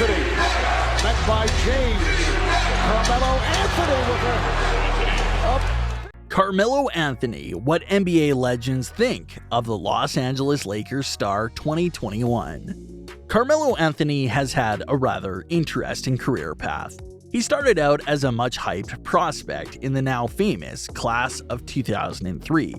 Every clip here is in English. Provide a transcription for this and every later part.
Anthony. Met by James. Carmelo Anthony with a Carmelo Anthony, what NBA legends think of the Los Angeles Lakers star 2021. Carmelo Anthony has had a rather interesting career path. He started out as a much hyped prospect in the now famous class of 2003,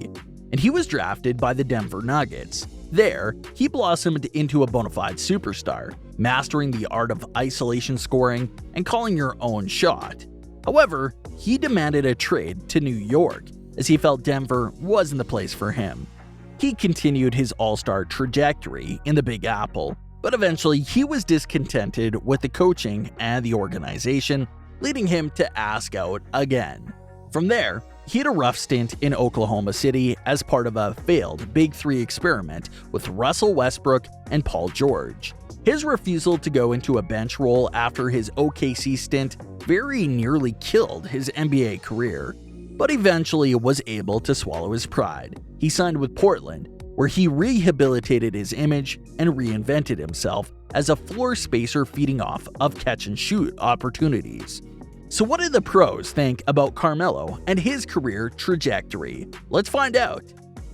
and he was drafted by the Denver Nuggets. There, he blossomed into a bona fide superstar, mastering the art of isolation scoring and calling your own shot. However, he demanded a trade to New York, as he felt Denver wasn't the place for him. He continued his all-star trajectory in the Big Apple, but eventually he was discontented with the coaching and the organization, leading him to ask out again. From there, he had a rough stint in Oklahoma City as part of a failed Big Three experiment with Russell Westbrook and Paul George. His refusal to go into a bench role after his OKC stint very nearly killed his NBA career, but eventually was able to swallow his pride. He signed with Portland, where he rehabilitated his image and reinvented himself as a floor spacer feeding off of catch-and-shoot opportunities. So what do the pros think about Carmelo and his career trajectory? Let's find out.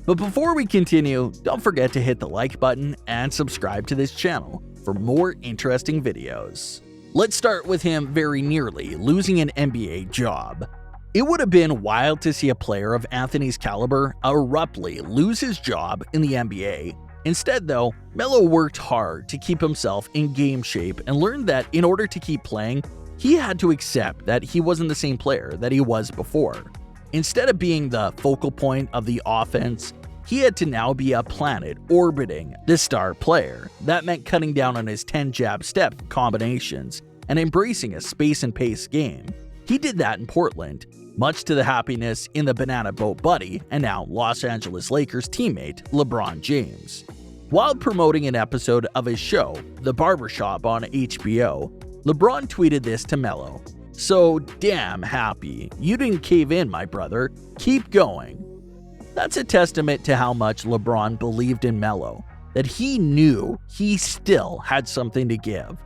But before we continue, don't forget to hit the like button and subscribe to this channel for more interesting videos. Let's start with him very nearly losing an NBA job. It would have been wild to see a player of Anthony's caliber abruptly lose his job in the NBA. Instead though, Melo worked hard to keep himself in game shape and learned that in order to keep playing, he had to accept that he wasn't the same player that he was before. Instead of being the focal point of the offense, he had to now be a planet orbiting the star player. That meant cutting down on his 10 jab step combinations and embracing a space and pace game. He did that in Portland, much to the happiness in the banana boat buddy and now Los Angeles Lakers teammate LeBron James. While promoting an episode of his show, The Barbershop on HBO, LeBron tweeted this to Melo: "So damn happy. You didn't cave in, my brother. Keep going." That's a testament to how much LeBron believed in Melo, that he knew he still had something to give.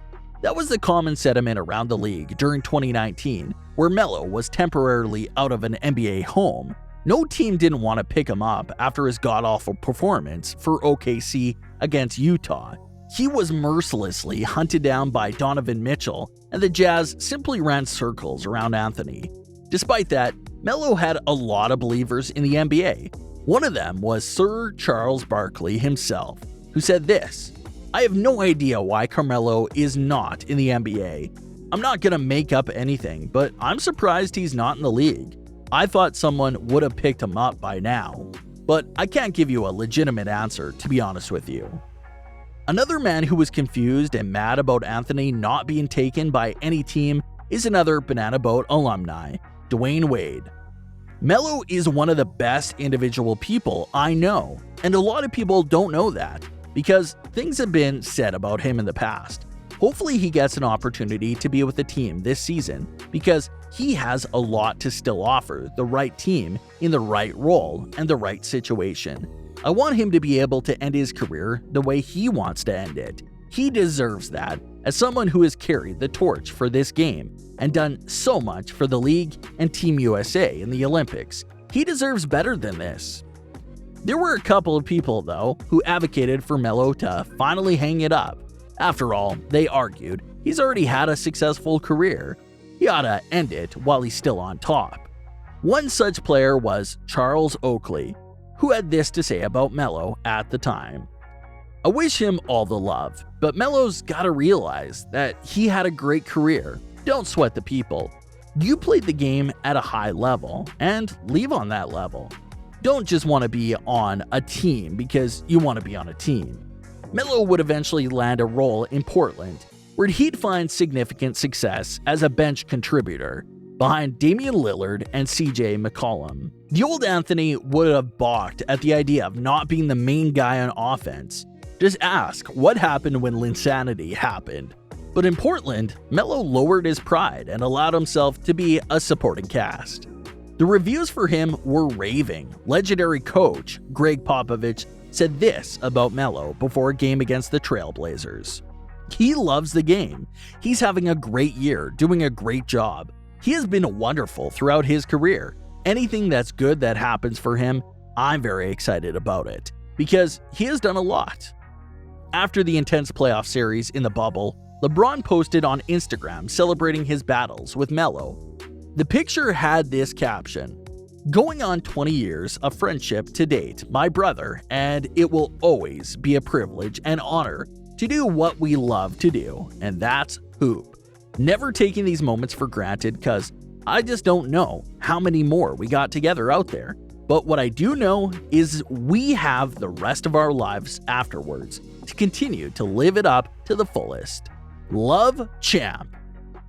That was the common sentiment around the league during 2019, where Melo was temporarily out of an NBA home. No team didn't want to pick him up after his god-awful performance for OKC against Utah. He was mercilessly hunted down by Donovan Mitchell, and the Jazz simply ran circles around Anthony. Despite that, Melo had a lot of believers in the NBA. One of them was Sir Charles Barkley himself, who said this: "I have no idea why Carmelo is not in the NBA. I'm not gonna make up anything, but I'm surprised he's not in the league. I thought someone would have picked him up by now. But I can't give you a legitimate answer, to be honest with you." Another man who was confused and mad about Anthony not being taken by any team is another Banana Boat alumni, Dwayne Wade. Melo is one of the best individual people I know, and a lot of people don't know that, because things have been said about him in the past. Hopefully he gets an opportunity to be with the team this season, because he has a lot to still offer the right team in the right role and the right situation. I want him to be able to end his career the way he wants to end it. He deserves that, as someone who has carried the torch for this game and done so much for the league and Team USA in the Olympics. He deserves better than this. There were a couple of people, though, who advocated for Melo to finally hang it up. After all, they argued, he's already had a successful career. He ought to end it while he's still on top. One such player was Charles Oakley, who had this to say about Melo at the time: "I wish him all the love, but Melo's gotta realize that he had a great career. Don't sweat the people. You played the game at a high level, and leave on that level. Don't just want to be on a team because you want to be on a team." Melo would eventually land a role in Portland, where he'd find significant success as a bench contributor, behind Damian Lillard and CJ McCollum. The old Anthony would have balked at the idea of not being the main guy on offense. Just ask what happened when Linsanity happened. But in Portland, Melo lowered his pride and allowed himself to be a supporting cast. The reviews for him were raving. Legendary coach Greg Popovich said this about Melo before a game against the Trailblazers: He loves the game. He's having a great year, doing a great job. He has been wonderful throughout his career. Anything that's good that happens for him, I'm very excited about it, because he has done a lot. After the intense playoff series in the bubble, LeBron posted on Instagram celebrating his battles with Melo. The picture had this caption: "Going on 20 years of friendship to date, my brother, and it will always be a privilege and honor to do what we love to do, and that's hoop. Never taking these moments for granted, because I just don't know how many more we got together out there. But what I do know is we have the rest of our lives afterwards to continue to live it up to the fullest. Love, Champ."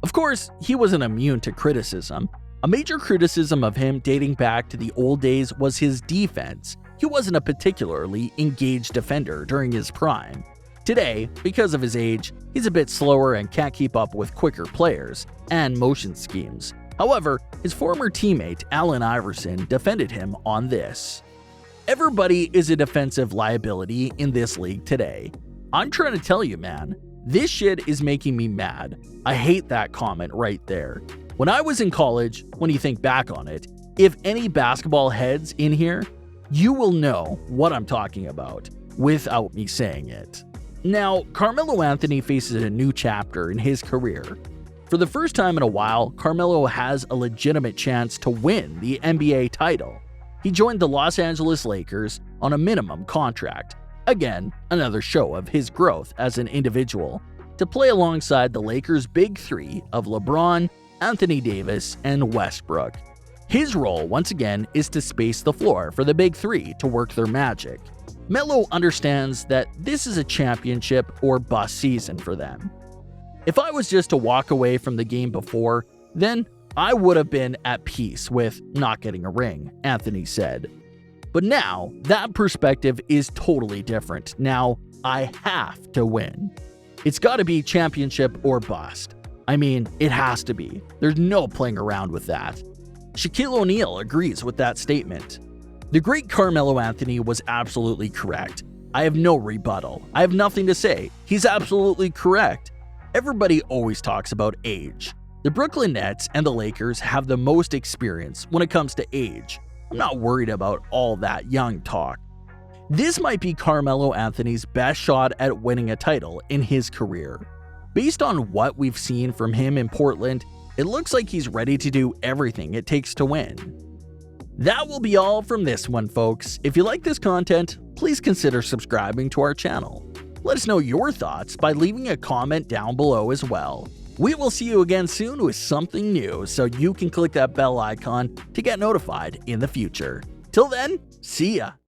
Of course, he wasn't immune to criticism. A major criticism of him dating back to the old days was his defense. He wasn't a particularly engaged defender during his prime. Today, because of his age, he's a bit slower and can't keep up with quicker players and motion schemes. However, his former teammate Allen Iverson defended him on this: "Everybody is a defensive liability in this league today. I'm trying to tell you, man, this shit is making me mad. I hate that comment right there. When I was in college, when you think back on it, if any basketball heads in here, you will know what I'm talking about, without me saying it." Now, Carmelo Anthony faces a new chapter in his career. For the first time in a while, Carmelo has a legitimate chance to win the NBA title. He joined the Los Angeles Lakers on a minimum contract. Again, another show of his growth as an individual, to play alongside the Lakers' big three of LeBron, Anthony Davis, and Westbrook. His role, once again, is to space the floor for the big three to work their magic. Melo understands that this is a championship or bust season for them. "If I was just to walk away from the game before, then I would have been at peace with not getting a ring," Anthony said. "But now, that perspective is totally different. Now, I have to win. It's got to be championship or bust. I mean, it has to be. There's no playing around with that." Shaquille O'Neal agrees with that statement. "The great Carmelo Anthony was absolutely correct. I have no rebuttal. I have nothing to say. He's absolutely correct. Everybody always talks about age. The Brooklyn Nets and the Lakers have the most experience when it comes to age. I'm not worried about all that young talk. This might be Carmelo Anthony's best shot at winning a title in his career. Based on what we've seen from him in Portland, it looks like he's ready to do everything it takes to win." That will be all from this one, folks. If you like this content, please consider subscribing to our channel. Let us know your thoughts by leaving a comment down below as well. We will see you again soon with something new, so you can click that bell icon to get notified in the future. Till then, see ya!